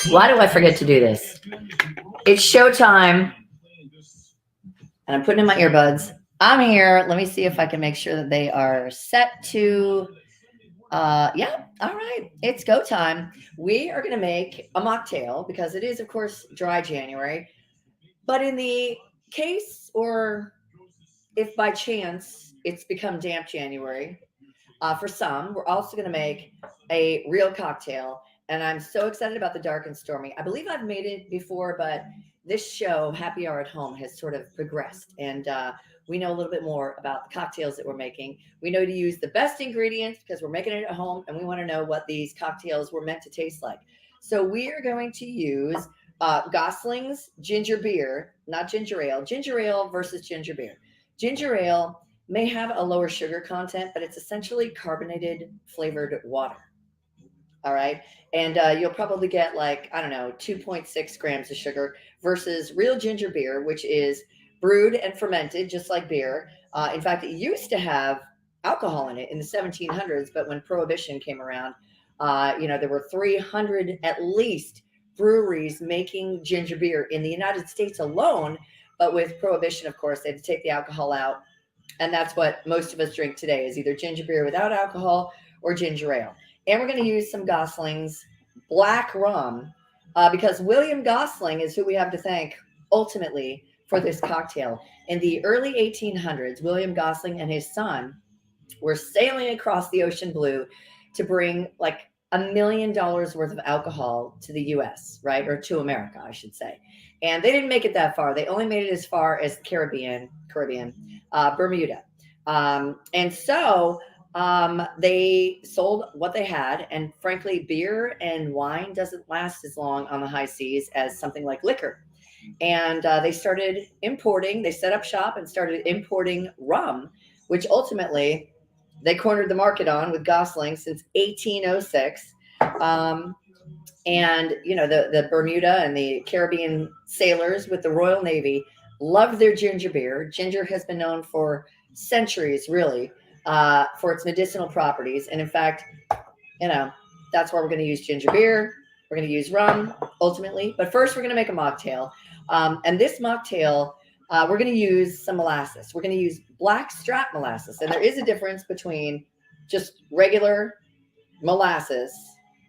Why do I forget to do this? It's showtime, and I'm putting in my earbuds. I'm here. Let me see if I can make sure that they are set to. Yeah, all right. It's go time. We are going to make a mocktail because it is, of course, dry January. But in the case, or if by chance it's become damp January, for some, we're also going to make a real cocktail. And I'm so excited about the Dark and Stormy. I believe I've made it before, but this show, Happy Hour at Home, has sort of progressed. And we know a little bit more about the cocktails that we're making. We know to use the best ingredients because we're making it at home and we want to know what these cocktails were meant to taste like. So we are going to use Gosling's ginger beer, not ginger ale versus ginger beer. Ginger ale may have a lower sugar content, but it's essentially carbonated flavored water. All right. And you'll probably get like, I don't know, 2.6 grams of sugar versus real ginger beer, which is brewed and fermented just like beer. In fact, it used to have alcohol in it in the 1700s, but when Prohibition came around, there were 300 at least breweries making ginger beer in the United States alone. But with Prohibition, of course, they had to take the alcohol out. And that's what most of us drink today is either ginger beer without alcohol or ginger ale. And we're going to use some Gosling's black rum because William Gosling is who we have to thank ultimately for this cocktail. In the early 1800s, William Gosling and his son were sailing across the ocean blue to bring like $1 million worth of alcohol to the US, right? Or to America, I should say. And they didn't make it that far. They only made it as far as the Caribbean, Bermuda. And so they sold what they had. And frankly, beer and wine doesn't last as long on the high seas as something like liquor. And they started importing, they set up shop and started importing rum, which ultimately they cornered the market on with Gosling since 1806. And, the Bermuda and the Caribbean sailors with the Royal Navy loved their ginger beer. Ginger has been known for centuries, really, for its medicinal properties. And in fact, that's why we're going to use ginger beer. We're going to use rum ultimately. But first, we're going to make a mocktail. And this mocktail, we're going to use some molasses. We're going to use Blackstrap molasses. And there is a difference between just regular molasses.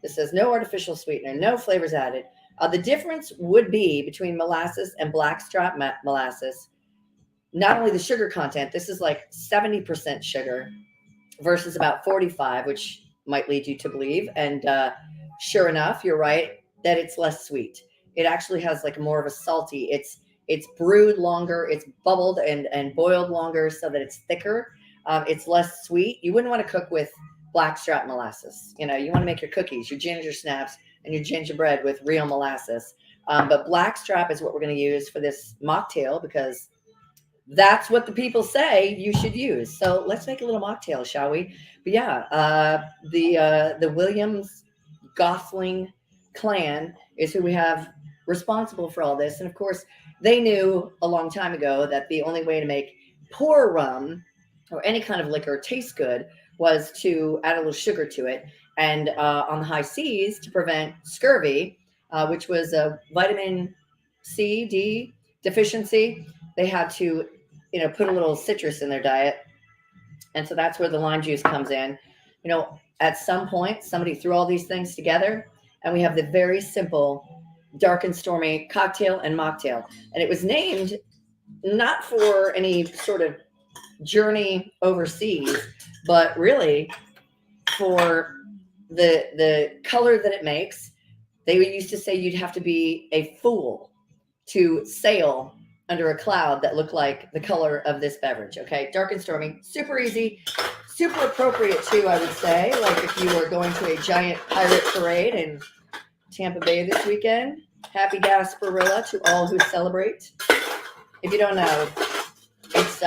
This says no artificial sweetener, no flavors added. The difference would be between molasses and Blackstrap molasses. Not only the sugar content, this is like 70% sugar versus about 45, which might lead you to believe. And sure enough, you're right that it's less sweet. It actually has like more of a salty. It's brewed longer. It's bubbled and boiled longer so that it's thicker. It's less sweet. You wouldn't want to cook with Blackstrap molasses. You want to make your cookies, your ginger snaps, and your gingerbread with real molasses. But Blackstrap is what we're going to use for this mocktail because that's what the people say you should use. So let's make a little mocktail, shall we? But yeah, the Williams Gosling clan is who we have responsible for all this. And of course, they knew a long time ago that the only way to make poor rum or any kind of liquor taste good was to add a little sugar to it. And on the high seas, to prevent scurvy, which was a vitamin C, D deficiency, they had to, put a little citrus in their diet. And so that's where the lime juice comes in. At some point, somebody threw all these things together, and we have the very simple Dark and Stormy cocktail and mocktail. And it was named not for any sort of journey overseas, but really for the color that it makes. They used to say you'd have to be a fool to sail under a cloud that looked like the color of this beverage. Okay, Dark and Stormy, super easy, super appropriate too, I would say. Like if you were going to a giant pirate parade in Tampa Bay this weekend. Happy Gasparilla to all who celebrate. If you don't know, it's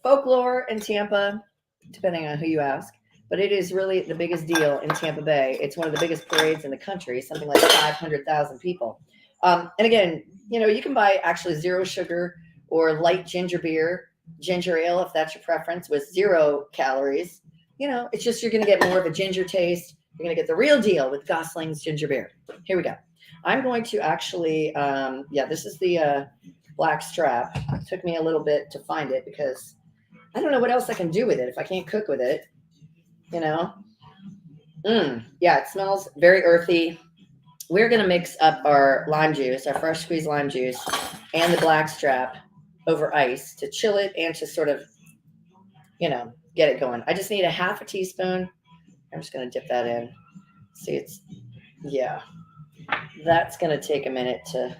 folklore in Tampa, depending on who you ask. But it is really the biggest deal in Tampa Bay. It's one of the biggest parades in the country, something like 500,000 people. And again, you can buy actually zero sugar or light ginger beer, ginger ale, if that's your preference, with 0 calories. It's just you're going to get more of a ginger taste, You're going to get the real deal with Gosling's ginger beer. Here we go. I'm going to actually, this is the Blackstrap. It took me a little bit to find it because I don't know what else I can do with it if I can't cook with it, you know. Yeah, it smells very earthy. We're going to mix up our lime juice, our fresh squeezed lime juice, and the Blackstrap over ice to chill it and to sort of, you know, get it going. I just need a half a teaspoon. I'm just going to dip that in. See, it's, yeah, that's going to take a minute to,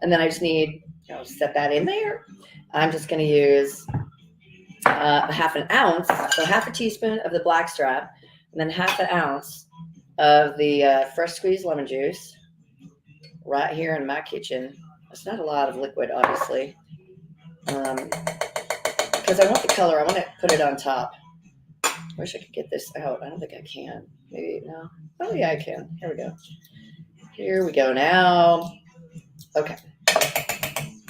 and then I just need, you know, set that in there. I'm just going to use half an ounce, so half a teaspoon of the Blackstrap, and then half an ounce of the fresh squeezed lemon juice right here in my kitchen. It's not a lot of liquid, obviously, because I want the color. I want to put it on top. I wish I could get this out. I don't think I can. Maybe no. Oh yeah, I can. Here we go. Here we go now. Okay.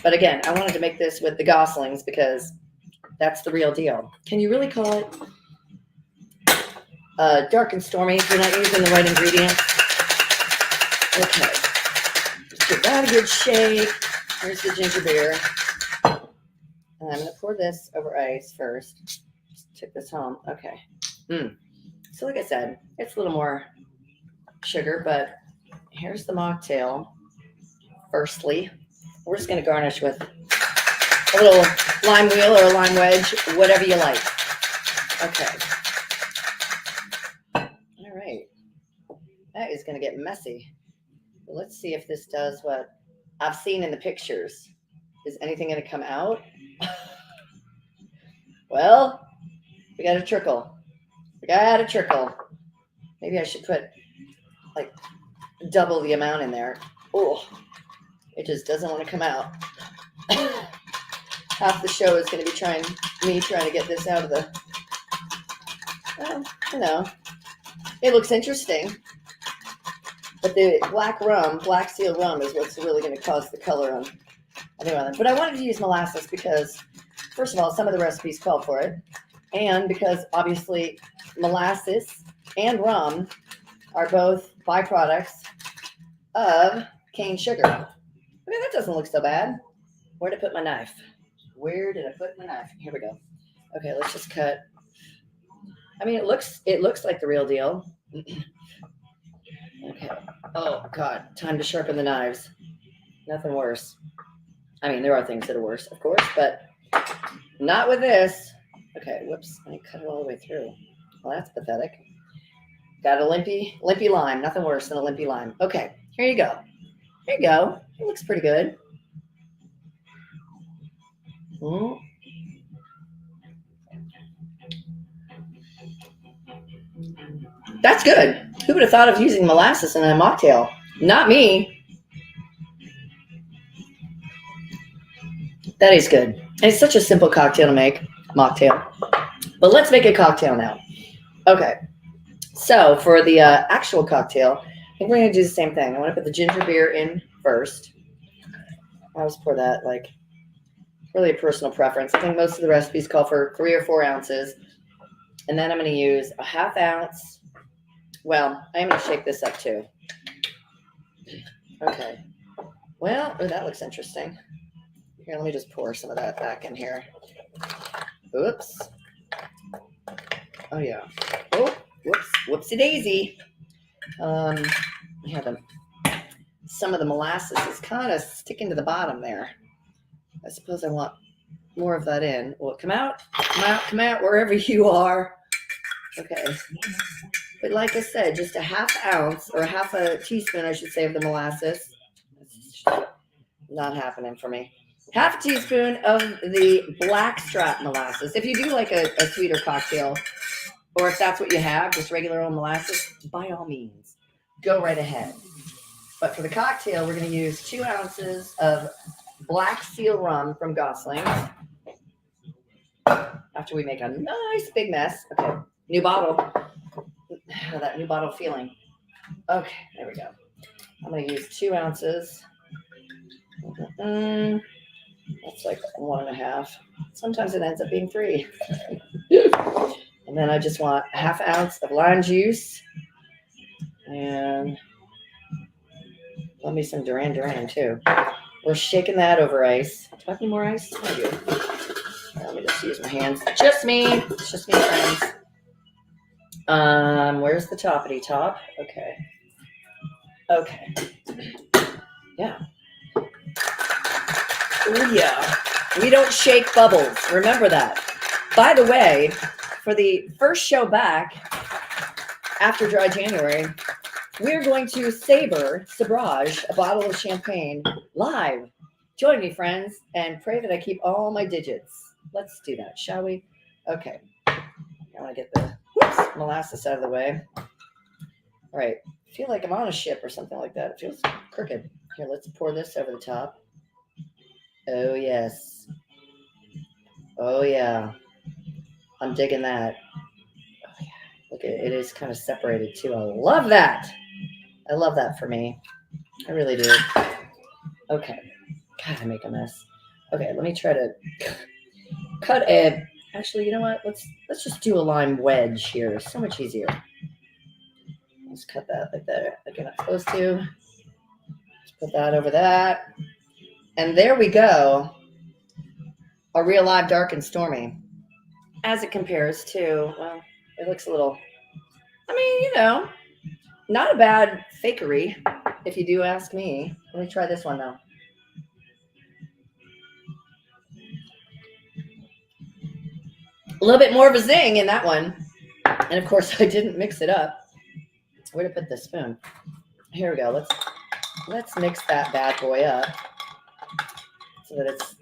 But again, I wanted to make this with the Goslings because that's the real deal. Can you really call it Dark N Stormy if you're not using the right ingredients? Okay. Just give that a good shake. Here's the ginger beer. And I'm going to pour this over ice first. Just tip this home. Okay. So like I said, it's a little more sugar, but here's the mocktail. Firstly, we're just going to garnish with a little lime wheel or a lime wedge, whatever you like. Okay. All right. That is going to get messy. Let's see if this does what I've seen in the pictures. Is anything going to come out? Well, we got a trickle. We got a trickle. Maybe I should put like double the amount in there. Oh, it just doesn't want to come out. Half the show is going to be trying to get this out of the, well, you know, it looks interesting. But the black seal rum is what's really going to cause the color on it. But I wanted to use molasses because, first of all, some of the recipes call for it. And because, obviously, molasses and rum are both byproducts of cane sugar. Okay, that doesn't look so bad. Where did I put my knife? Where did I put my knife? Here we go. Okay, let's just cut. I mean, it looks like the real deal. Okay. Oh, God. Time to sharpen the knives. Nothing worse. I mean, there are things that are worse, of course, but not with this. Okay, whoops. I cut it all the way through. Well, that's pathetic. Got a limpy lime. Nothing worse than a limpy lime. Okay, here you go. Here you go. It looks pretty good. That's good. Who would have thought of using molasses in a mocktail? Not me. That is good. And it's such a simple cocktail to make, mocktail. But let's make a cocktail now. Okay. So for the actual cocktail, I think we're going to do the same thing. I want to put the ginger beer in first. I always pour that, like, really a personal preference. I think most of the recipes call for 3 or 4 ounces. And then I'm going to use a half ounce. Well, I'm going to shake this up too. Okay. Well, oh, that looks interesting. Here, let me just pour some of that back in here. Oops. Oh, yeah. Oh, whoops. Whoopsie daisy. Yeah, some of the molasses is kind of sticking to the bottom there. I suppose I want more of that in. Will it come out? Come out wherever you are. Okay. But like I said, just a half ounce or half a teaspoon, I should say, of the molasses. It's not happening for me. Half a teaspoon of the Blackstrap molasses. If you do like a sweeter cocktail, or if that's what you have, just regular old molasses, by all means, go right ahead. But for the cocktail, we're going to use 2 ounces of black seal rum from Gosling. After we make a nice big mess. Okay, new bottle. That new bottle feeling. Okay, there we go. I'm going to use 2 ounces. That's like 1.5. Sometimes it ends up being 3. And And then I just want a half ounce of lime juice. And let me some Duran Duran too. We're shaking that over ice. Do I have any more ice? I do. Let me just use my hands. Just me. It's just me, friends. Where's the toppity top? Okay. Okay. Yeah. Oh yeah. We don't shake bubbles. Remember that. By the way, for the first show back after Dry January, we're going to sabrage a bottle of champagne live. Join me, friends, and pray that I keep all my digits. Let's do that, shall we? Okay. I want to get the molasses out of the way. All right. I feel like I'm on a ship or something like that. It feels crooked. Here, let's pour this over the top. Oh, yes. Oh, yeah. I'm digging that. Oh, yeah. Look, it is kind of separated, too. I love that. I love that for me. I really do. Okay. God, I make a mess. Okay, let me try to cut a... Actually, you know what? Let's just do a lime wedge here. So much easier. Let's cut that like that. Like you're not supposed to. Let's put that over that. And there we go. A real live Dark and Stormy. As it compares to, well, it looks a little, I mean, you know, not a bad fakery, if you do ask me. Let me try this one, though. A little bit more of a zing in that one. And, of course, I didn't mix it up. Where to put the spoon? Here we go. Let's mix that bad boy up so that it's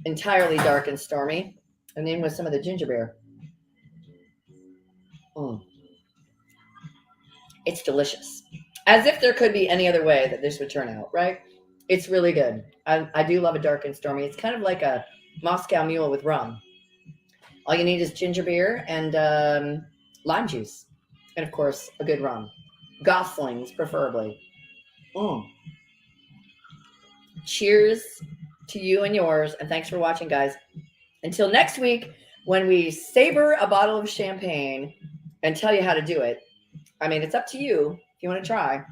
entirely Dark and Stormy. And in with some of the ginger beer. It's delicious. As if there could be any other way that this would turn out, right? It's really good. I do love a Dark and Stormy. It's kind of like a Moscow Mule with rum. All you need is ginger beer and lime juice. And, of course, a good rum. Goslings, preferably. Cheers to you and yours. And thanks for watching, guys. Until next week, when we savor a bottle of champagne and tell you how to do it. I mean, it's up to you if you want to try.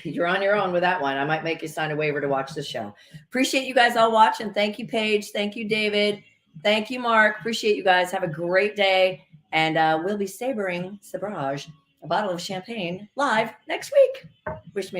You're on your own with that one. I might make you sign a waiver to watch the show. Appreciate you guys all watching. Thank you, Paige. Thank you, David. Thank you, Mark. Appreciate you guys. Have a great day. And we'll be sabrage a bottle of champagne live next week. Wish me luck.